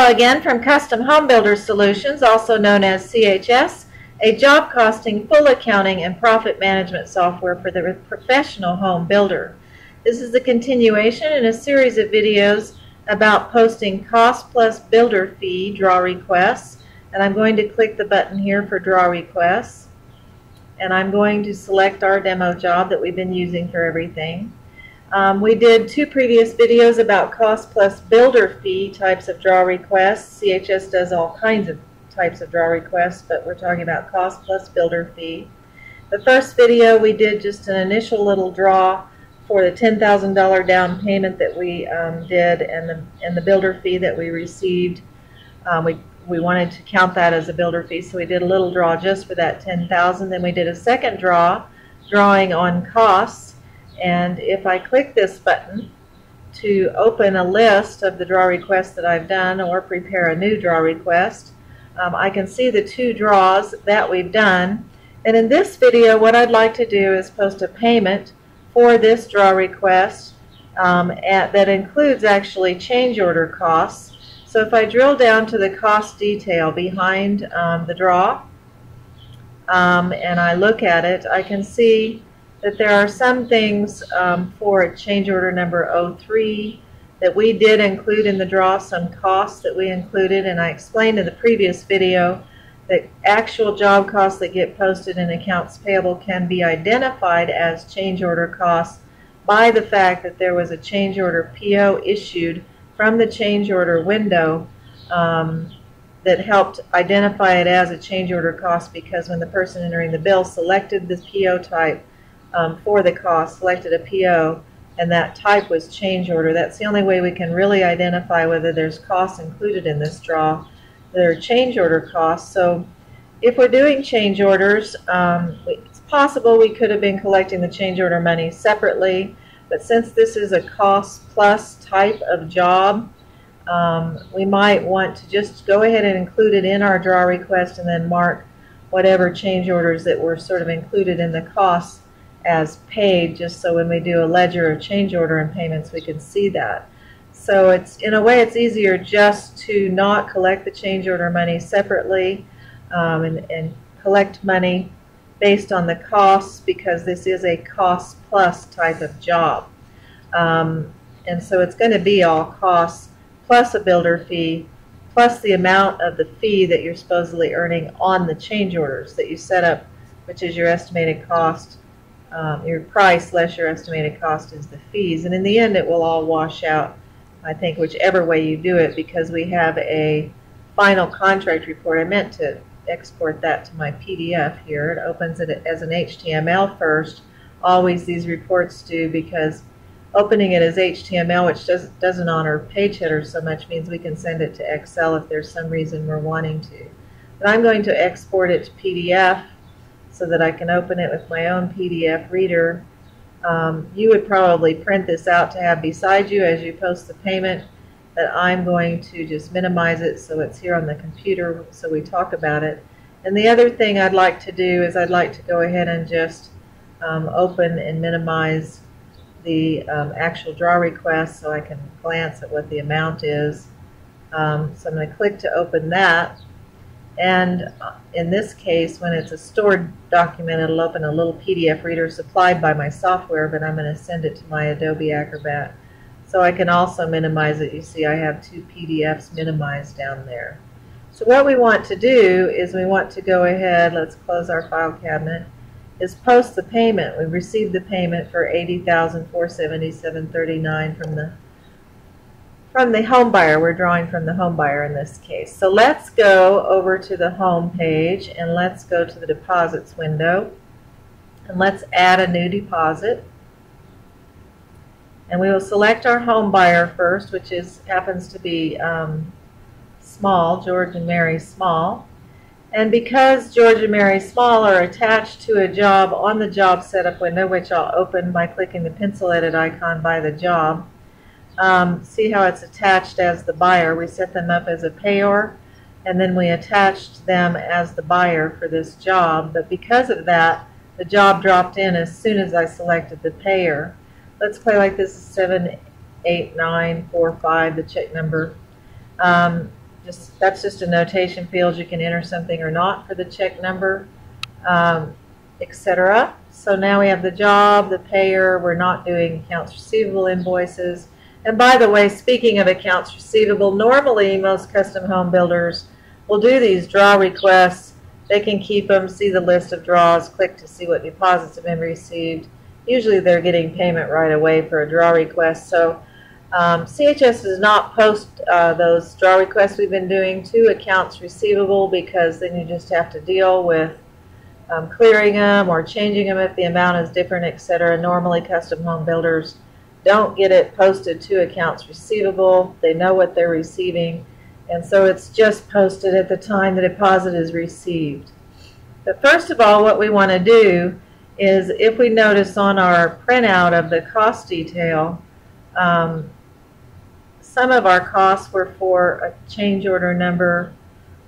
Michelle again from Custom Home Builder Solutions, also known as CHS, a job costing, full accounting, and profit management software for the professional home builder. This is the continuation in a series of videos about posting cost plus builder fee draw requests, and I'm going to click the button here for draw requests, and I'm going to select our demo job that we've been using for everything. We did 2 previous videos about cost plus builder fee types of draw requests. CHS does all kinds of types of draw requests, but we're talking about cost plus builder fee. The first video we did just an initial little draw for the $10,000 down payment that we did and the builder fee that we received. We wanted to count that as a builder fee, so we did a little draw just for that $10,000. Then we did a second drawing on costs. And if I click this button to open a list of the draw requests that I've done or prepare a new draw request, I can see the 2 draws that we've done. And in this video, what I'd like to do is post a payment for this draw request that includes actually change order costs. So if I drill down to the cost detail behind the draw and I look at it, I can see that there are some things for change order number 03 that we did include in the draw, some costs that we included, and I explained in the previous video that actual job costs that get posted in accounts payable can be identified as change order costs by the fact that there was a change order PO issued from the change order window that helped identify it as a change order cost, because when the person entering the bill selected the PO type for the cost, selected a PO, and that type was change order. That's the only way we can really identify whether there's costs included in this draw. There are change order costs. So if we're doing change orders, it's possible we could have been collecting the change order money separately, but since this is a cost plus type of job, we might want to just go ahead and include it in our draw request and then mark whatever change orders that were sort of included in the costs as paid, just so when we do a ledger of change order and payments we can see that. So it's, in a way, it's easier just to not collect the change order money separately and collect money based on the costs, because this is a cost plus type of job. And so it's going to be all costs plus a builder fee plus the amount of the fee that you're supposedly earning on the change orders that you set up, which is your estimated cost. Your price less your estimated cost is the fees, and in the end it will all wash out, I think, whichever way you do it, because we have a final contract report. I meant to export that to my PDF here. It opens it as an HTML first. Always these reports do, because opening it as HTML, which doesn't honor page headers so much, means we can send it to Excel if there's some reason we're wanting to. But I'm going to export it to PDF so that I can open it with my own PDF reader. You would probably print this out to have beside you as you post the payment, but I'm going to just minimize it so it's here on the computer so we talk about it. And the other thing I'd like to do is I'd like to go ahead and just open and minimize the actual draw request so I can glance at what the amount is. So I'm going to click to open that. And in this case, when it's a stored document, it'll open a little PDF reader supplied by my software, but I'm going to send it to my Adobe Acrobat. So I can also minimize it. You see I have 2 PDFs minimized down there. So what we want to do is we want to go ahead, let's close our file cabinet, is post the payment. We received the payment for $80,477.39 from the home buyer. We're drawing from the home buyer in this case. So let's go over to the home page and let's go to the deposits window and let's add a new deposit. And we will select our home buyer first, which happens to be Small, George and Mary Small. And because George and Mary Small are attached to a job on the job setup window, which I'll open by clicking the pencil edit icon by the job, see how it's attached as the buyer. We set them up as a payor, and then we attached them as the buyer for this job. But because of that, the job dropped in as soon as I selected the payer. Let's play like this is 78945, the check number. That's just a notation field. You can enter something or not for the check number, etc. So now we have the job, the payer. We're not doing accounts receivable invoices. And by the way, speaking of accounts receivable, normally most custom home builders will do these draw requests. They can keep them, see the list of draws, click to see what deposits have been received. Usually they're getting payment right away for a draw request. So CHS does not post those draw requests we've been doing to accounts receivable, because then you just have to deal with clearing them or changing them if the amount is different, etc. Normally custom home builders don't get it posted to accounts receivable. They know what they're receiving, and so it's just posted at the time the deposit is received. But first of all, what we want to do is, if we notice on our printout of the cost detail, some of our costs were for a change order number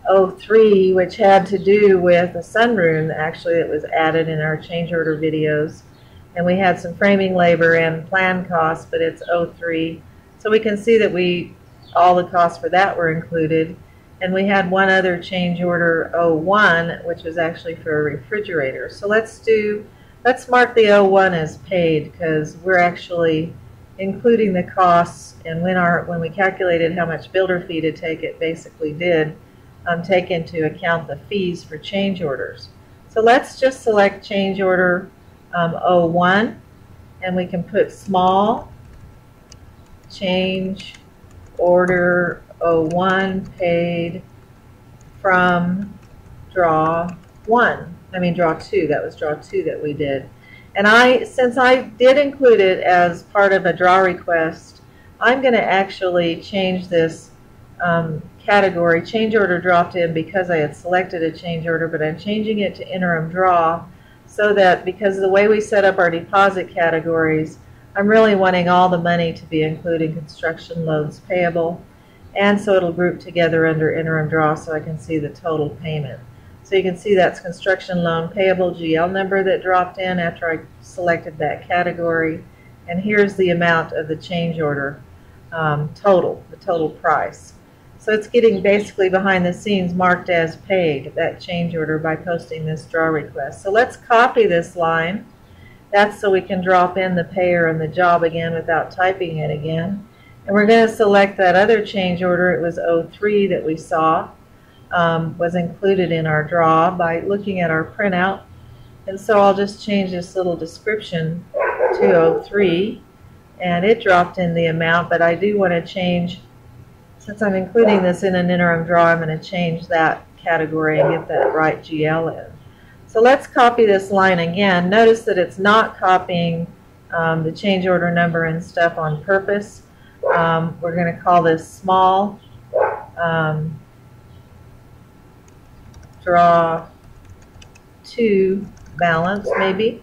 03, which had to do with a sunroom actually that was added in our change order videos. And we had some framing labor and plan costs, but it's 03. So we can see that all the costs for that were included. And we had one other change order 01, which was actually for a refrigerator. So let's mark the 01 as paid, because we're actually including the costs, and when we calculated how much builder fee to take, it basically did take into account the fees for change orders. So let's just select change order 01, and we can put small change order 01 paid from draw 2. That was draw 2 that we did. And since I did include it as part of a draw request, I'm going to actually change this category. Change order dropped in because I had selected a change order, but I'm changing it to interim draw, so that, because of the way we set up our deposit categories, I'm really wanting all the money to be including construction loans payable, and so it'll group together under interim draw so I can see the total payment. So you can see that's construction loan payable GL number that dropped in after I selected that category. And here's the amount of the change order the total price. So it's getting basically behind the scenes marked as paid, that change order, by posting this draw request. So let's copy this line. That's so we can drop in the payer and the job again without typing it again. And we're going to select that other change order. It was 03 that we saw. Was included in our draw by looking at our printout. And so I'll just change this little description to 03, and it dropped in the amount, but I do want to change, since I'm including this in an interim draw, I'm going to change that category and get that right GL in. So let's copy this line again. Notice that it's not copying the change order number and stuff on purpose. We're going to call this small draw 2 balance, maybe.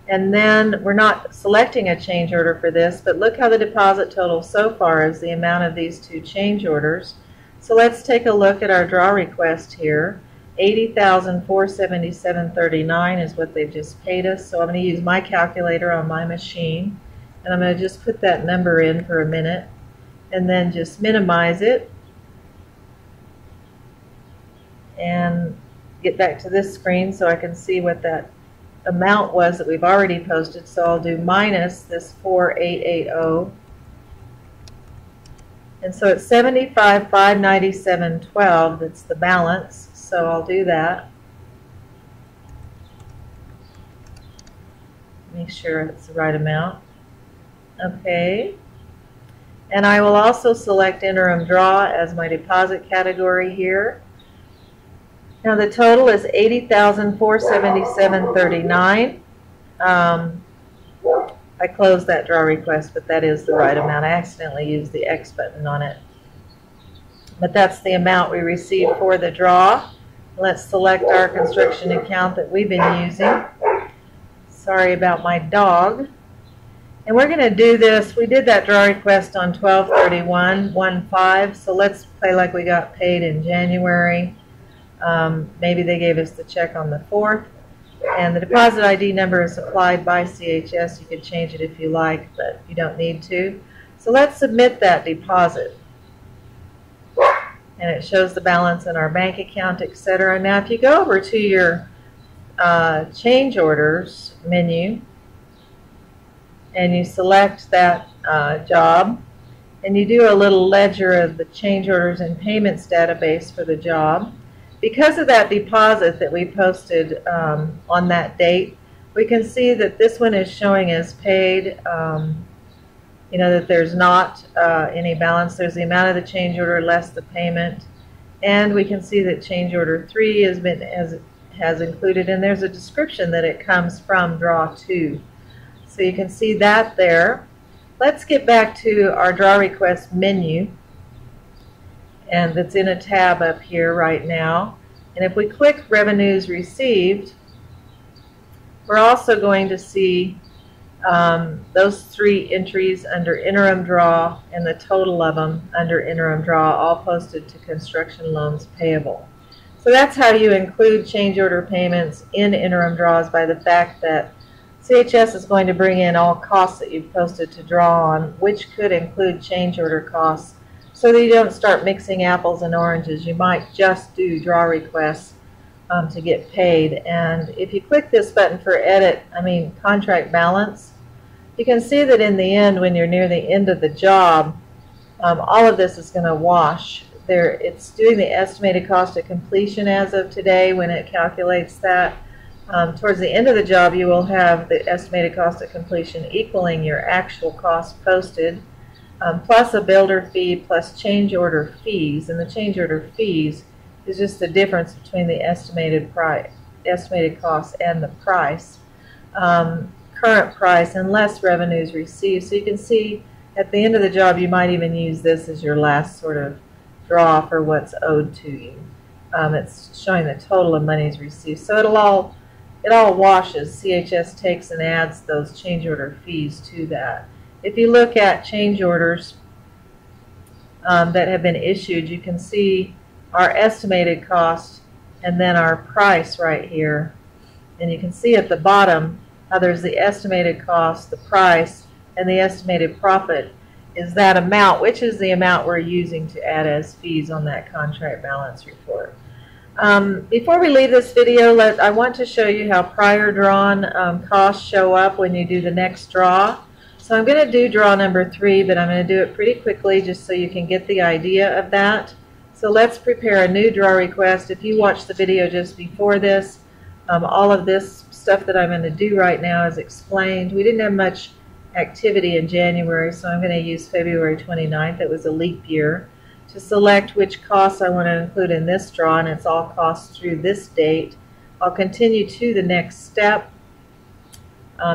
And then we're not selecting a change order for this, but look how the deposit total so far is the amount of these 2 change orders. So let's take a look at our draw request here. $80,477.39 is what they've just paid us. So I'm going to use my calculator on my machine, and I'm going to just put that number in for a minute and then just minimize it and get back to this screen so I can see what that amount was that we've already posted. So I'll do minus this 4880, and so it's $75,597.12. that's the balance. So I'll do that. Make sure it's the right amount. Okay. And I will also select interim draw as my deposit category here. Now the total is $80,477.39. I closed that draw request, but that is the right amount. I accidentally used the X button on it. But that's the amount we received for the draw. Let's select our construction account that we've been using. Sorry about my dog. And we're going to do this. We did that draw request on 12/31/15, so let's play like we got paid in January. Maybe they gave us the check on the 4th. And the deposit ID number is supplied by CHS. You could change it if you like, but you don't need to. So let's submit that deposit. and it shows the balance in our bank account, etc. Now if you go over to your change orders menu and you select that job, and you do a little ledger of the change orders and payments database for the job. Because of that deposit that we posted on that date, we can see that this one is showing as paid. You know that there's not any balance. There's the amount of the change order less the payment, and we can see that change order 3 has included, and there's a description that it comes from draw 2. So you can see that there. Let's get back to our draw request menu, and it's in a tab up here right now. And if we click revenues received, we're also going to see those 3 entries under interim draw and the total of them under interim draw, all posted to construction loans payable. So that's how you include change order payments in interim draws, by the fact that CHS is going to bring in all costs that you've posted to draw on, which could include change order costs, so that you don't start mixing apples and oranges. You might just do draw requests to get paid. And if you click this button for contract balance, you can see that in the end, when you're near the end of the job, all of this is going to wash. It's doing the estimated cost of completion as of today when it calculates that. Towards the end of the job, you will have the estimated cost of completion equaling your actual cost posted, plus a builder fee, plus change order fees. And the change order fees is just the difference between the estimated cost and the price, current price, and less revenues received. So you can see at the end of the job, you might even use this as your last sort of draw for what's owed to you. It's showing the total of monies received. So it all washes. CHS takes and adds those change order fees to that. If you look at change orders that have been issued, you can see our estimated cost and then our price right here. And you can see at the bottom how there's the estimated cost, the price, and the estimated profit is that amount, which is the amount we're using to add as fees on that contract balance report. Before we leave this video, I want to show you how prior drawn costs show up when you do the next draw. So I'm going to do draw number 3, but I'm going to do it pretty quickly just so you can get the idea of that. So let's prepare a new draw request. If you watched the video just before this, all of this stuff that I'm going to do right now is explained. We didn't have much activity in January, so I'm going to use February 29th. It was a leap year. To select which costs I want to include in this draw, and it's all costs through this date. I'll continue to the next step.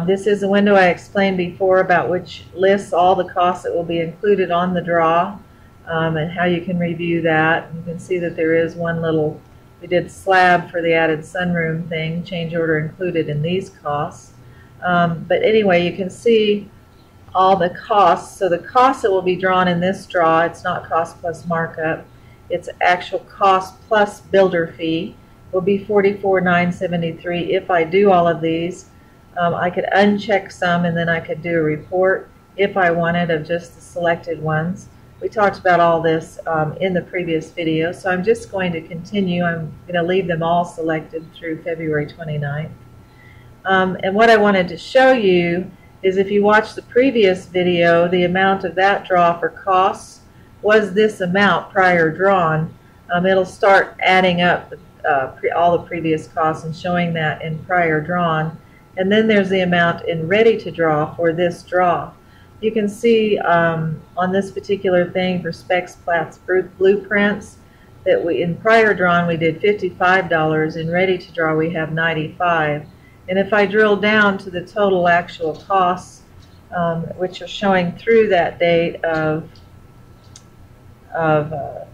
This is the window I explained before about which lists all the costs that will be included on the draw, and how you can review that. You can see that there is one little, we did slab for the added sunroom thing, change order included in these costs. But anyway, you can see all the costs. So the cost that will be drawn in this draw, it's not cost plus markup, it's actual cost plus builder fee, will be $44,973. If I do all of these, I could uncheck some and then I could do a report if I wanted of just the selected ones. We talked about all this in the previous video, so I'm just going to continue. I'm going to leave them all selected through February 29th. And what I wanted to show you is, if you watch the previous video, the amount of that draw for costs was this amount prior drawn. It'll start adding up all the previous costs and showing that in prior drawn. And then there's the amount in ready to draw for this draw. You can see on this particular thing for specs, plats, blueprints, that in prior drawn we did $55. In ready to draw we have $95. And if I drill down to the total actual costs, which are showing through that date of February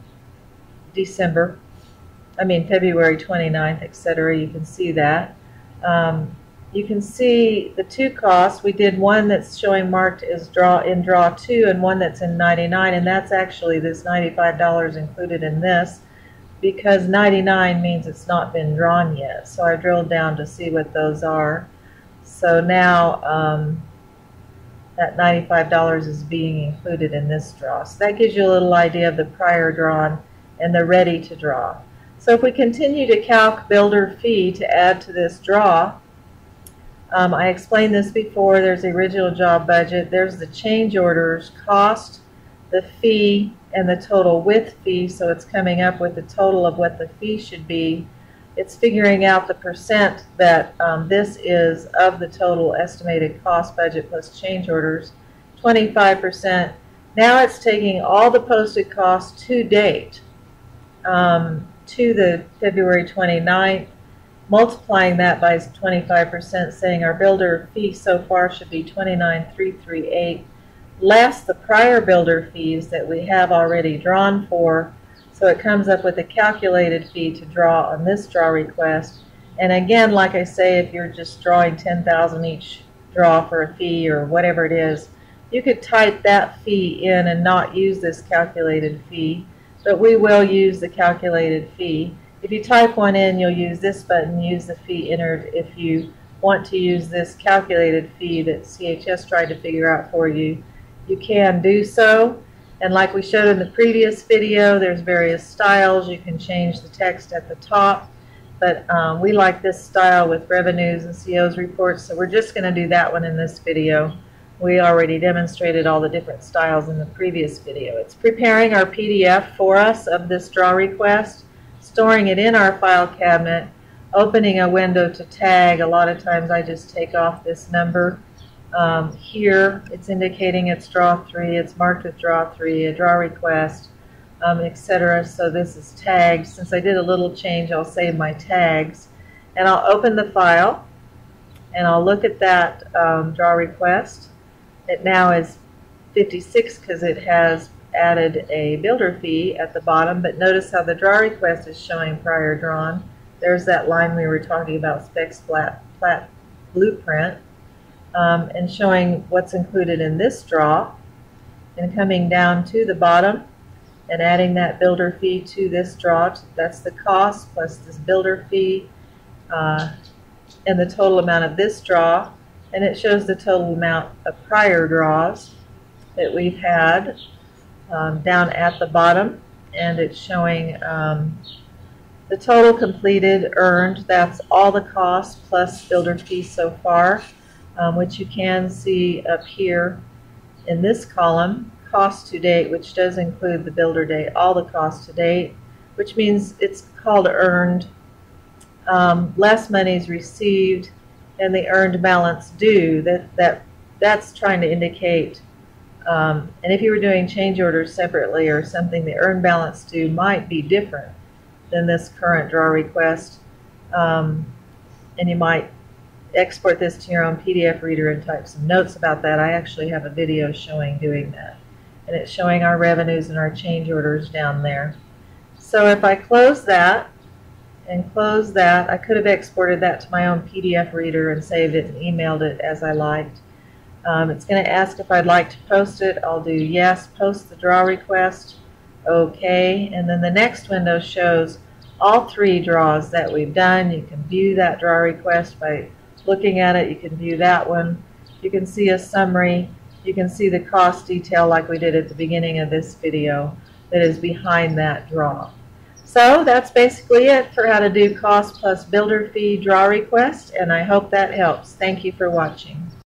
29th, etc., you can see that. You can see the two costs. We did one that's showing marked as in draw 2 and one that's in 99, and that's actually this $95 included in this, because 99 means it's not been drawn yet. So I drilled down to see what those are. So now that $95 is being included in this draw. So that gives you a little idea of the prior drawn and the ready to draw. So if we continue to calc builder fee to add to this draw, I explained this before. There's the original job budget, there's the change orders cost, the fee, and the total with fee, so it's coming up with the total of what the fee should be. It's figuring out the percent that this is of the total estimated cost budget plus change orders, 25%. Now it's taking all the posted costs to date to the February 29th, multiplying that by 25%, saying our builder fee so far should be $29,338, less the prior builder fees that we have already drawn for. So it comes up with a calculated fee to draw on this draw request. And again, like I say, if you're just drawing $10,000 each draw for a fee or whatever it is, you could type that fee in and not use this calculated fee, but we will use the calculated fee. If you type one in, you'll use this button, use the fee entered. If you want to use this calculated fee that CHS tried to figure out for you, you can do so. And like we showed in the previous video, there's various styles. You can change the text at the top, but we like this style with revenues and COs reports, so we're just going to do that one in this video. We already demonstrated all the different styles in the previous video. It's preparing our PDF for us of this draw request, storing it in our file cabinet, opening a window to tag. A lot of times I just take off this number. Here it's indicating it's draw 3, it's marked with draw 3, a draw request, etc. So this is tagged. Since I did a little change, I'll save my tags, and I'll open the file and I'll look at that draw request. It now is 56 because it has added a builder fee at the bottom, but notice how the draw request is showing prior drawn. There's that line we were talking about, specs plat blueprint, and showing what's included in this draw, and coming down to the bottom and adding that builder fee to this draw. That's the cost plus this builder fee and the total amount of this draw, and it shows the total amount of prior draws that we've had down at the bottom, and it's showing the total completed earned. That's all the costs plus builder fee so far, which you can see up here in this column, cost to date, which does include the builder date, all the costs to date, which means it's called earned. Less monies received and the earned balance due. That's trying to indicate, and if you were doing change orders separately or something, the earned balance due might be different than this current draw request, and you might export this to your own PDF reader and type some notes about that. I actually have a video showing doing that, and it's showing our revenues and our change orders down there. So if I close that and close that, I could have exported that to my own PDF reader and saved it and emailed it as I liked. It's going to ask if I'd like to post it. I'll do yes, post the draw request, okay, and then the next window shows all 3 draws that we've done. You can view that draw request by looking at it. You can view that one. You can see a summary. You can see the cost detail like we did at the beginning of this video that is behind that draw. So that's basically it for how to do cost plus builder fee draw request, and I hope that helps. Thank you for watching.